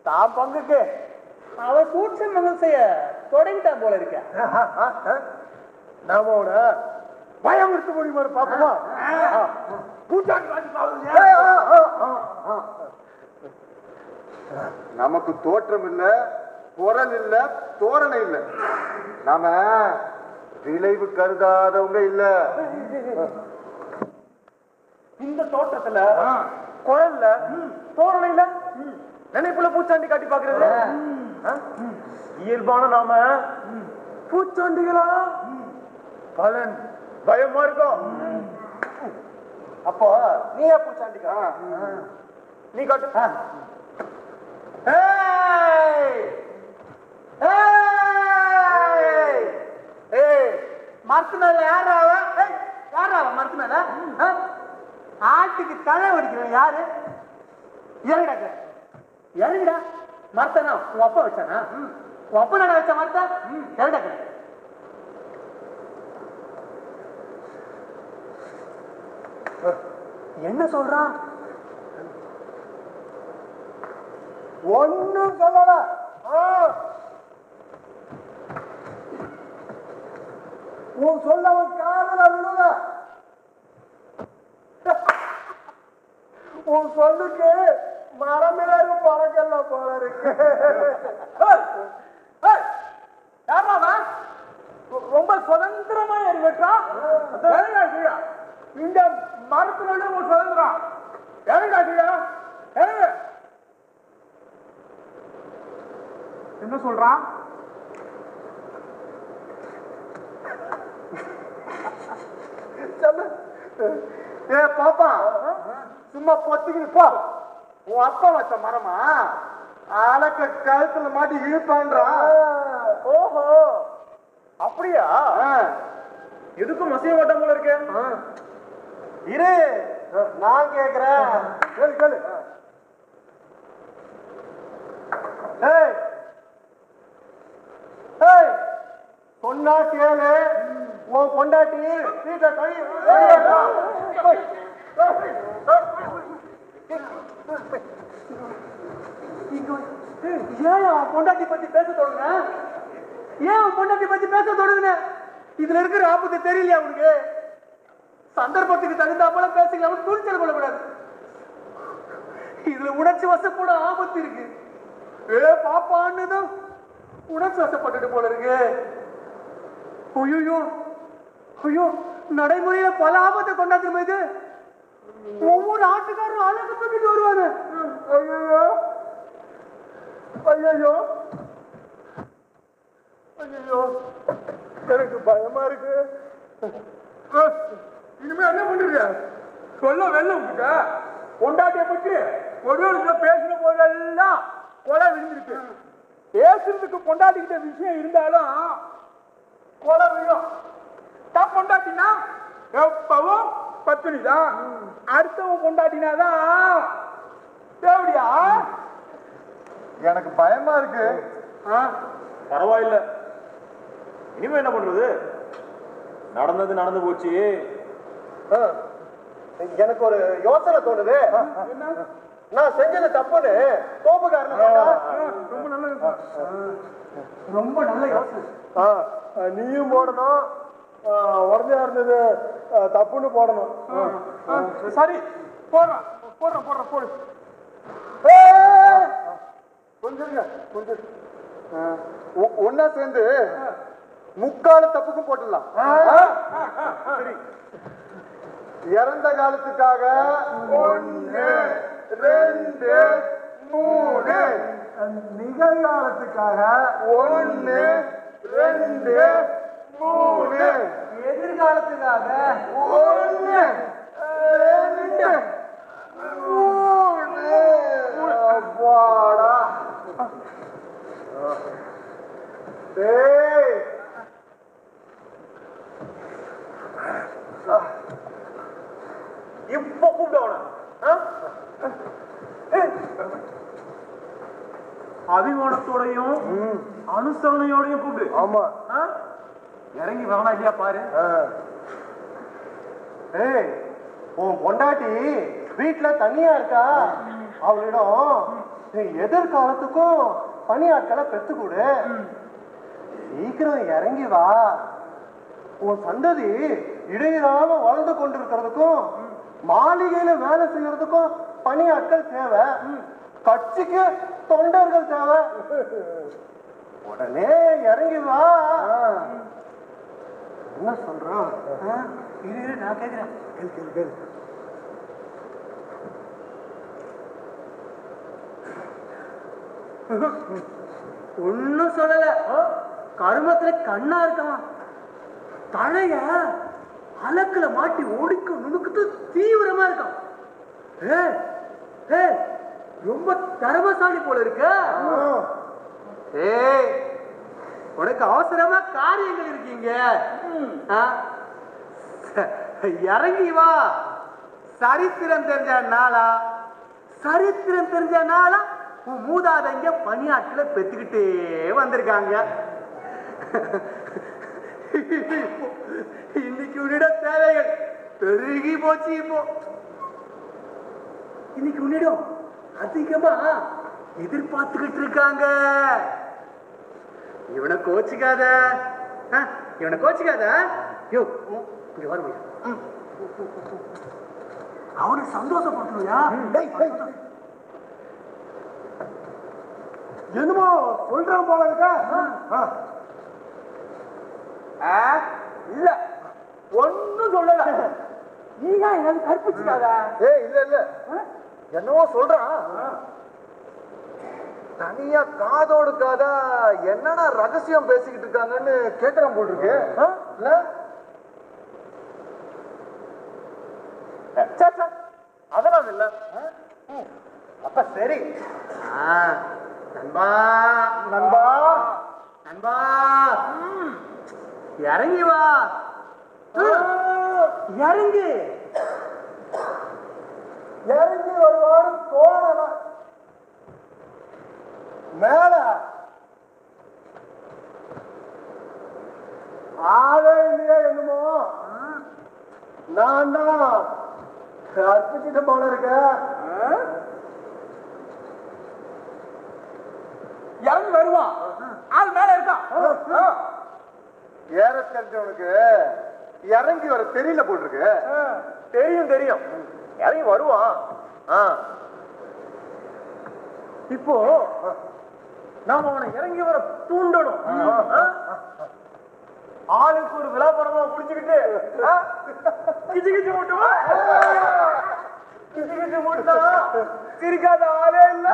தான் பங்குக்கு அவ சூட்ச மகன் செய்ய தொடங்கிட்டான் போல இருக்க. நாமோட பயம் இருக்க முடியுமா பாப்போமா? நமக்கு தோற்றம் இல்ல, குரல் இல்ல, தோரணை இல்ல. நாம விளைவு கருதாதவங்க இல்ல. இந்த தோற்றத்துல குரல்ல தோரணையில நினைப்புல பூச்சாண்டி காட்டி பாக்குறது இயல்பான நாம பூச்சாண்டிகளா? பலன் பயமா இருக்கும். அப்போ நீயே பூச்சாண்டிக்கா? நீ காட்டு. மரத்து மேல யாராவ மரத்து மேல ஆட்டுக்கு தலை வடிக்கிறேன் யாரு? இறங்கிடாக்க இறங்கிடா. மரத்தனா உன் அப்பா வச்சானா? உன் அப்பா நட வச்ச மரத்த இறங்கிடாக்க. என்ன சொல்றான்? ஒன்னும் சொல்லல. உன் சொல்ல காதல விடுத. உன் சொல்லுக்கு மரமேறும் பறக்கல போல இருக்கு. ரொம்ப சுதந்திரமா ஏறிவிட்டான். இந்த மரத்துல ஒரு சுதந்திரம் என்ன சொல்றான்? ஏ பாப்பா, சும்மா பொத்திக்கிட்டு போ. உன் அப்பா வச்ச மரமா அலக்க கழுத்துல மாட்டி இழுப்பான்றான். ஓஹோ, அப்படியா? எதுக்கும் மசிய மாட்டான் போல இருக்கு. இரு, நான் கேக்குறேன். கேளு கேளு. ஏய் ஏய், சொன்னா கேளு. உன் பொண்டாட்டி வீட்டை ஏன் அவன் பொண்டாட்டி பத்தி பேச தொடங்க? ஏன் அவன் பொண்டாட்டி பத்தி பேச தொடங்குன? இதுல இருக்கிற ஆபத்து தெரியலையா அவனுக்கு? சந்தர்ப்பத்துக்கு தகுந்தாப்போல பேசிக்கலாம், துணிச்சல் கொள்ளக்கூடாது. இதுல உணர்ச்சி வசப்பட ஆபத்து இருக்கு. பாப்பான்னுதான் உணர்ச்சி வசப்பட்டுட்டு போல இருக்கு. ஐயோ ஐயோ, நடைமுறையில பல ஆபத்தை கொண்டாந்து இது. ஒவ்வொரு ஆட்டுக்காரரும் அழகு தூக்கிட்டு வருவாங்க. ஐயோ ஐயோ ஐயோ, எனக்கு பயமா இருக்கு. இனிமே என்ன பண்றீங்க? சொல்ல வெள்ள விட்டுட்ட. பொண்டாட்டிய பற்றி ஒரு பேசின போதெல்லாம் கொலை விழுந்திருக்கு. பேசுறதுக்கு பொண்டாட்டிக்கிட்ட விஷயம் இருந்தாலும் கொலை விழும். தான் பொண்டாட்டினா எப்பவும் பத்துனிதான். அடுத்தவன் பொண்டாட்டினாதான் தேவடியா? எனக்கு பயமா இருக்கு. பரவாயில்ல, இனிமே என்ன பண்றது? நடந்தது நடந்து போச்சு. எனக்கு ஒரு யோசனை தோணுது. நான் செஞ்சது தப்புன்னு கோபக்காரன். ரொம்ப நல்ல ரொம்ப நல்ல யோசனை. நீயும் போடணும், உடனே இருந்தது தப்புன்னு போடணும். சரி, போடுறேன் போடுறேன் போடுறேன் போடு. கொஞ்சம் கொஞ்சம் ஒன்னா சேர்ந்து முக்கால தப்புக்கும் போட்டுடலாம். சரி, இறந்த காலத்துக்காக 1 2 3, நிகழ்காலத்துக்காக 1 2 3, எதிர்காலத்துக்காக 1 2 3. அப்பாடா. டேய், இப்ப கூப்பிட அபிமானத்தோடையும் அனுசரணையோடையும் கூப்பிடு. ஆமா, இறங்கி வரணும் இல்லையா பாரு. ஏய், உன் பொண்டாட்டி வீட்டுல தனியா இருக்கா? அவளிடம் நீ எதிர்காலத்துக்கும் பணியாட்களை பெற்றுக்கூடு, சீக்கிரம் இறங்கி வா, உன் சந்ததி இடையிலாம வளர்ந்து கொண்டிருக்கிறதுக்கும் மாளிகையில வேலை செய்யறதுக்கும் பணியாட்கள் தேவை, கட்சிக்கு தொண்டர்கள் தேவை, உடனே இறங்கி வா. என்ன சொல்றான்? நான் கேட்கிறேன். ஒன்னும் சொல்லல, கருமத்துல கண்ணா இருக்கான், தலைய அலக்குல மாட்டி ஒடுக்க நுணுக்குது தீவிரமா இருக்கான். ரொம்ப தர்மசாலி போல இருக்க. உனக்கு அவசரமா காரியங்கள் இருக்கீங்க, இறங்கி வா. சரித்திரம் தெரிஞ்ச நாளா, சரித்திரம் தெரிஞ்ச நாளா உன் மூதாதைங்க பணியாட்களை பெற்றுக்கிட்டே வந்திருக்காங்க. இன்னைக்கு உன்னிட தேவைகள் பெருகி போச்சு. இப்போ இன்னைக்கு உன்னிடம் அதிகமா எதிர்பார்த்துக்கிட்டு இருக்காங்க. இவனை கோச்சிக்காத, இவனை கோச்சிக்காத. யோ, இங்க வருமையா, அவனை சந்தோஷப்படுத்தணுயா. என்னமோ சொல்றான் போல இருக்கா? இல்ல, ஒன்னும் சொல்லல. நீங்க எனக்கு கற்பிச்சுக்காத. இல்ல இல்ல, என்னவோ சொல்றான். தனியா காதோடு காதா என்னன்னா ரகசியம் பேசிக்கிட்டு இருக்காங்கன்னு கேக்குறான் போல் இருக்கு. அதெல்லாம் இல்ல. அப்ப சரி. நண்பா நண்பா நண்பா, இறங்கி வா. இறங்கு இறங்கி வருவான்னு தோணலாம். மேல ஆளே இல்லையே என்னமோ. நான் தான் அர்ப்பிச்சுட்டு போல இருக்கேன். இறங்கி வருவான், ஆள் மேல இருக்கான். ஏற தெரிஞ்சவனுக்கு இறங்கி வர தெரியல போல் இருக்கு. தெரியும் தெரியும், இறங்கி வருவான். இப்போ நாம அவனை இறங்கி வர தூண்டணும். ஆளுக்கு ஒரு விழாப்படமா புடிச்சுக்கிட்டு கிச்சு கிச்சு மூட்டுவா. கிச்சு கிச்சு மூட்டா சிரிக்காத ஆளே இல்ல.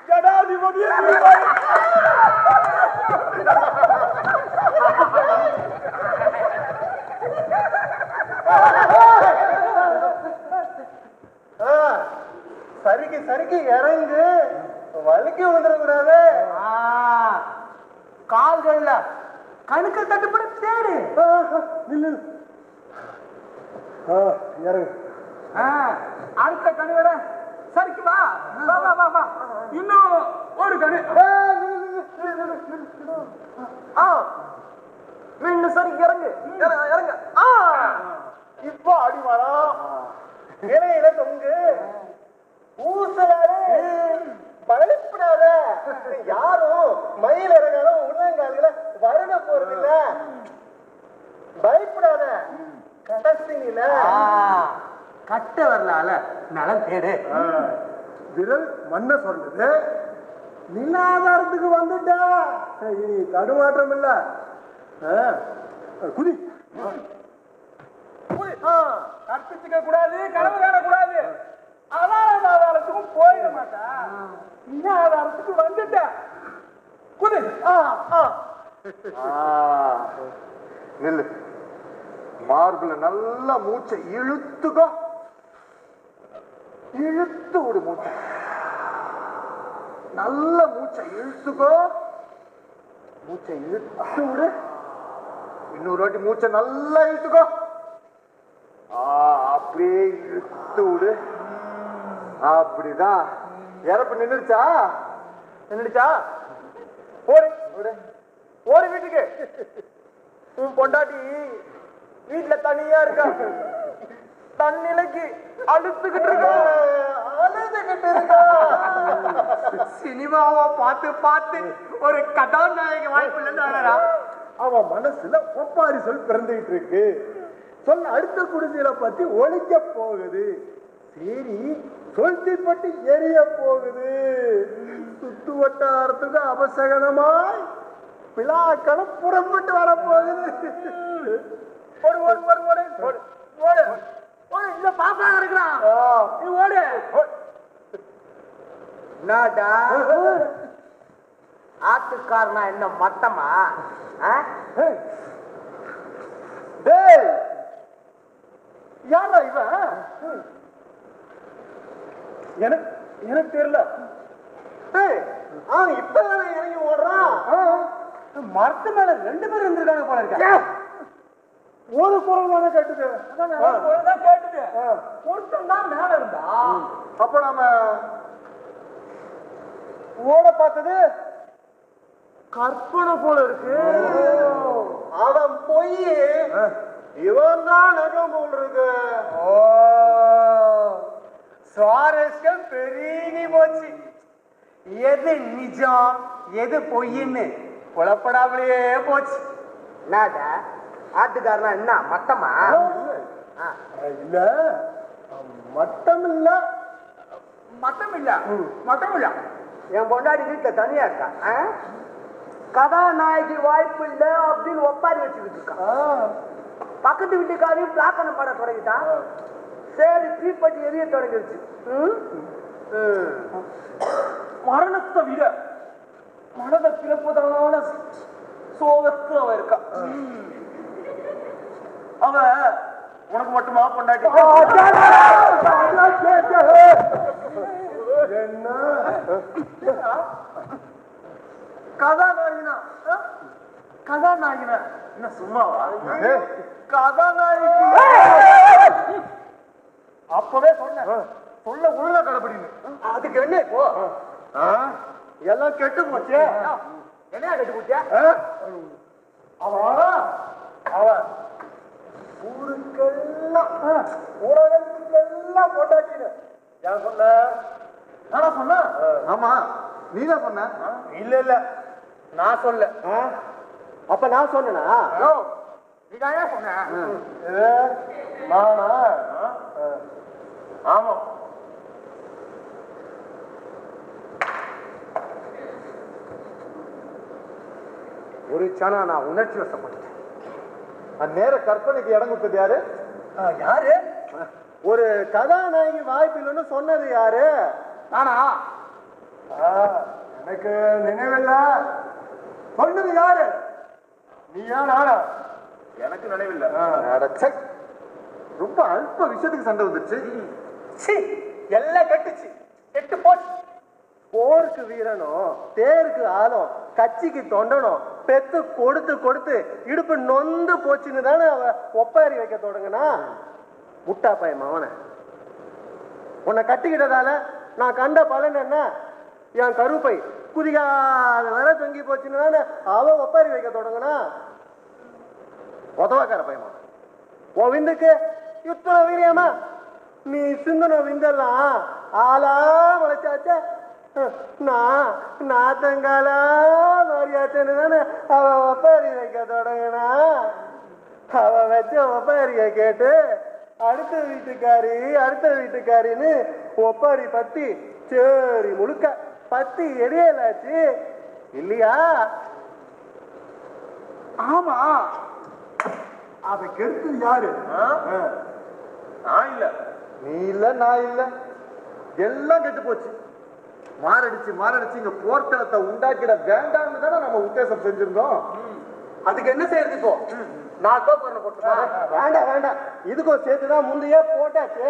ஜனாதிபதி சரிக்கு சரிக்கு இறங்கு, வலிக்கு விழுந்துடக்கூடாது. கால்கள்ல கணுக்கள் தட்டுப்பட தேடு. இறங்கு. அடுத்த கணுவர சரிக்கு வா. இன்னும் ஒரு கணு. மீண்டும் சரிக்கு இறங்கு இறங்க. இப்போ அடிமரம் இலையில தொங்கு. ஊசலாரு பயப்படாத. யாரும் மயில் இறங்காலும் உள்ளங்கால்களை வருட போறது இல்ல. பயப்படாத. கடைசியில கட்ட வரலால நலம் தேடு. விரல் மண்ண சொல்றது. நிலாதாரத்துக்கு வந்துட்டா இனி தடுமாற்றம் இல்ல. குதி. கற்பிச்சுக்க கூடாது, கனவு காணக்கூடாது. ஆதாரத்துக்கும் போயிட மாட்டா. ஆதாரத்துக்கு வந்துட்ட குதி. நெல்லு. மார்புல நல்லா மூச்சை இழுத்துக்கோ. இழுத்து விடு மூச்சை. நல்ல மூச்சை இழுத்துக்கோ. மூச்சை இழுத்து விடு. இன்னொரு வாட்டி மூச்சை நல்லா இழுத்துக்கோ. அப்படியே இழுத்து விடு. அப்படிதான். இறப்பு நின்றுச்சா? நின்றுச்சா? ஓடு ஓடு வீட்டுக்கு. உன் பொண்டாட்டி வீட்டுல தனியா இருக்கா, தன்னிலைக்கு அழுத்துக்கிட்டு இருக்க. அழுதுகிட்டு இருக்கா. சினிமாவை பார்த்து பார்த்து ஒரு கதாநாயக வாய்ப்பு இல்லைன்னு அவன் மனசுல ஒப்பாரி சொல் பிறந்துகிட்டு இருக்கு. சொல்ல அடுத்த குடிசையில பத்தி ஒழிக்க போகுது. சரி சொல்லிப்பட்டு எரிய போகுது. சுத்து வட்டாரத்துக்கு அபசகனமாய் பிளாக்கணம் புறப்பட்டு வரப்போகுது. ஓடு ஓடு ஓடு ஓடு ஓடு ஓடு ஓடு. இந்த பாப்பா இருக்கிறான். நீ ஓடு. நாடா ஆட்டுக்காரனா என்ன மட்டமா? டேய் யாரா இவன்? எனக்கு எனக்கு தெரியல. அவன் இப்பதானே இறங்கி ஓடுறான். மரத்து மேல 2 பேர் இருந்திருக்காங்க போல இருக்க. ஒரு குரல் தானே கேட்டுது. கேட்டுது ஒருத்தன் தான் மேல இருந்தா. அப்ப நாம ஓட பார்த்தது கற்பனை போல இருக்கு. அவன் போய் இவன் தான் நகம் போல் இருக்கு. சுவாரஸ்யம் பெருகி போச்சு. எது நிஜம் எது பொய்ன்னு புலப்படாமலேயே போச்சு. என்னடா ஆட்டுக்காரனா என்ன மட்டமா? இல்ல மட்டம் இல்ல மட்டம் இல்ல மட்டம் இல்ல. என் பொண்டாடி வீட்டுல தனியா இருக்கா. கதாநாயகி வாய்ப்பு இல்ல அப்படின்னு ஒப்பாரி வச்சுக்கிட்டு இருக்கா. பக்கத்து வீட்டுக்காரையும் பிளாக்கணம் பண்ண தொடங்கிட்டான். சரி தீப்பட்டி எரிய தொடங்கிடுச்சு. மரணத்தை விட மனதை பிறப்பதான சோகத்து அவ இருக்கா. அவ உனக்கு மட்டுமா பொண்டாட்டி? என்ன கதாநாயகினா கதாநாயகினா என்ன சும்மாவா? கதாநாயகி அப்பவே சொன்ன சொல்ல உள்ள கடைபிடிங்க. அதுக்கு என்ன இப்போ? எல்லாம் கெட்டு போச்சு. என்ன கெட்டு போச்சா? அவன் ஊருக்கெல்லாம் உலகத்துக்கெல்லாம் கொண்டாட்டின. யார் சொன்ன? நானா சொன்ன? ஆமா நீதான் சொன்ன. இல்ல இல்ல நான் சொல்ல. அப்ப நான் சொன்னா நீதான் சொன்ன. நானா? ஆமா ஒரு சனா நான் உணர்ச்சி வசப்பட்டேன். அந்நேர கற்பனைக்கு இடம் கொடுத்தது யாரு? யாரு? ஒரு கதாநாயகி வாய்ப்பு இல்லைன்னு சொன்னது யாரு? நானா? எனக்கு நினைவில்ல. சொன்னது யாரு? நீயா நானா? எனக்கு நினைவில்லை. ரொம்ப அல்ப விஷயத்துக்கு சண்டை வந்துருச்சு. எல்லாம் கெட்டுச்சு. கெட்டு போச்சு. போருக்கு வீரனும் தேருக்கு ஆளும் கட்சிக்கு தொண்டனும் பெத்து கொடுத்து கொடுத்து இடுப்பு நொந்து போச்சுன்னு தானே அவ ஒப்பாரி வைக்க தொடங்கினா. முட்டா பையன் அவனை உன்னை கட்டிக்கிட்டதால நான் கண்ட பலன் என்ன? என் கருப்பை குதிகாத வர தொங்கி போச்சுன்னு தானே அவ ஒப்பாரி வைக்க தொடங்கினா. உதவாக்கார பையன் உன் விந்துக்கு யுத்தன வீரியமா நீ சிந்தன விந்தெல்லாம் ஆளா முளைச்சாச்சா. நான் நாத்தங்காலா மாறியாச்சேன்னு தானே அவ ஒப்பாரி வைக்க தொடங்கினா. அவ வச்ச ஒப்பாரிய கேட்டு அடுத்த வீட்டுக்காரின்னு ஒப்பாரி பத்தி சரி முழுக்க பத்தி எரியலாச்சு இல்லையா? ஆமா. அதை கெடுத்தது யாரு? நான் இல்ல. நீ இல்ல நான் இல்ல. எல்லாம் கெட்டு போச்சு. மாரடிச்சு இங்க போர்க்களத்தை உண்டாக்கிட வேண்டாம்னு தானே நம்ம உத்தேசம் செஞ்சிருந்தோம். அதுக்கு என்ன செய்யறது இப்போ? நான் தோப்பு போட்டு வேண்டாம் இதுக்கும் சேர்த்துதான் முந்தையே போட்டாச்சு.